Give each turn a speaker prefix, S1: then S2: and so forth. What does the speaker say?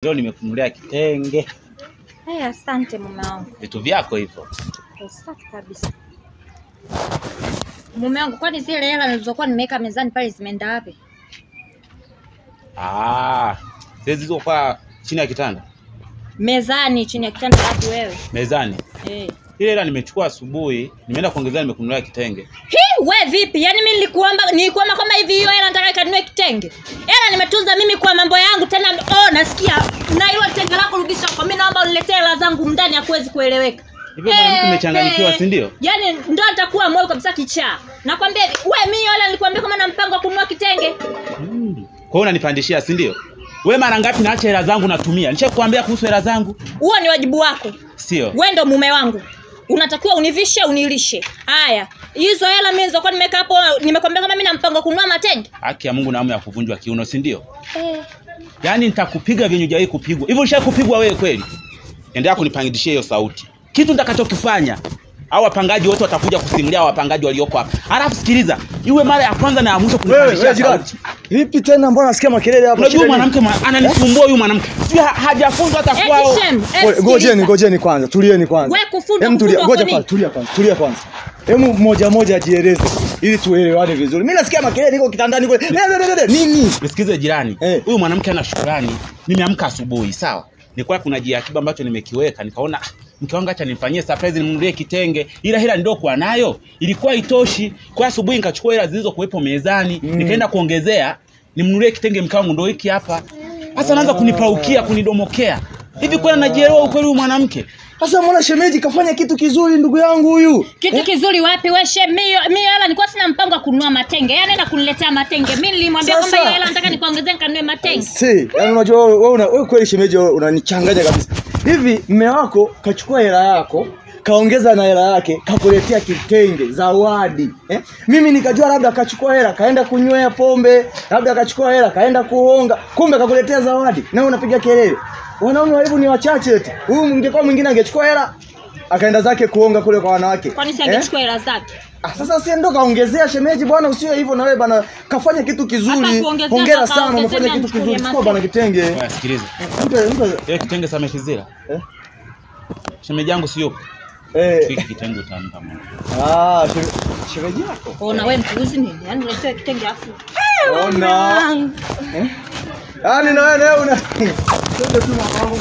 S1: Leo nimekununulia kitenge.
S2: Asante mume wangu.
S1: Vitu vyako hivyo.
S2: Safi kabisa. Mume wangu, kwani zile hela nilizokuwa nimeweka mezani pale zimeenda wapi?
S1: Hizi ziko kwa chini ya kitanda.
S2: Mezani chini ya kitanda wapi wewe?
S1: Mezani. Ile hela nimechukua asubuhi, nimeenda kuongezea nimekununulia kitenge.
S2: Wewe vipi? Yaani mimi nilikuomba kama hivi hiyo hela nataka kanunue kitenge. Hela nimetunza mimi kwa mambo yangu tena nasikia na hilo kitenge lako rudisha kwa mimi, naomba uniletee hela zangu ndani ya kuwezi kueleweka.
S1: Hivyo mwanamke umechanganyikiwa, si ndio?
S2: Yaani ndo atakuwa moyo kabisa kichaa. Nakwambia wewe, mimi hela nilikwambia kama na mpango wa kununua kitenge.
S1: Kwa hiyo unanipandishia, si ndio? Wewe mara ngapi naacha hela zangu natumia? Nishakwambia kuhusu hela zangu.
S2: Huo ni wajibu wako.
S1: Sio.
S2: Wewe ndo mume wangu. Unatakiwa univishe, unilishe. Haya, hizo hela mimi nilizokuwa nimeweka hapo, nimekwambia kama mimi na mpango kununua matenge.
S1: Haki ya Mungu na hamu ya kuvunjwa kiuno, si ndio? Yaani nitakupiga vyenye hujawahi kupigwa. Hivyo ulishakupigwa wewe kweli? Endelea kunipangishia hiyo sauti. Kitu nitakachokifanya, hao wapangaji wote watakuja kusimulia wapangaji walioko hapa. Alafu sikiliza, iwe mara ya kwanza na ya mwisho kunipangishia sauti.
S3: Vipi tena, mbona nasikia makelele hapa?
S1: Unajua mwanamke ananisumbua huyu mwanamke. Sio hajafunzwa hata kwao.
S3: Ngojeni kwanza, tulieni kwanza.
S2: Wewe kufundwa.
S3: Ngoja kwanza, tulia kwanza. Hemu moja ajieleze ili tuelewane vizuri. Mimi nasikia makelele, niko kitandani kule. Nini?
S1: Nisikize jirani. Huyu mwanamke ana shukrani. Nimeamka asubuhi, sawa? Nilikuwa kuna jiakiba ambacho nimekiweka, nikaona mke wangu acha nimfanyie surprise, nimnunulie kitenge. Ila hela ndio kwa nayo ilikuwa itoshi. Kwa asubuhi nikachukua hela zilizokuwepo mezani, nikaenda kuongezea nimnunulie kitenge mke wangu, ndio hiki hapa. Sasa anaanza kunipaukia, kunidomokea. Hivi kwani anajielewa ukweli huyu mwanamke?
S3: Sasa mbona shemeji kafanya kitu kizuri ndugu yangu huyu?
S2: Kitu kizuri wapi wewe shemeji? Mimi hela nilikuwa sina mpango wa kununua matenge. Yeye anaenda kuniletea matenge. Mimi nilimwambia kwamba hiyo hela nataka nikuongezee nikanunue matenge.
S3: Yaani unajua wewe kweli shemeji unanichanganya kabisa. Hivi mume wako kachukua hela yako, kaongeza na hela yake, kakuletea kitenge zawadi. Mimi nikajua labda akachukua hela kaenda kunywea pombe, labda akachukua hela kaenda kuonga, kumbe kakuletea zawadi. Na unapiga kelele. Wanaume wa hivyo ni wachache eti. Huyu mwingine mwingine angechukua hela akaenda zake kuonga kule kwa wanawake.
S2: Kwani si angechukua hela zake?
S3: Sasa si ndo kaongezea shemeji bwana, usiwe hivyo na wewe bwana, kafanya kitu kizuri. Hongera sana, umefanya kitu kizuri. Chukua bwana kitenge.
S1: Sikiliza. Kitenge samekizira. Shemeji yangu sio. Hiki kitenge utampa mama.
S3: Shemeji yako.
S2: Ona wewe mpuuzi nini? Yaani unatoa kitenge afu.
S3: Ona. Yaani na wewe una. Twende tu mama wangu.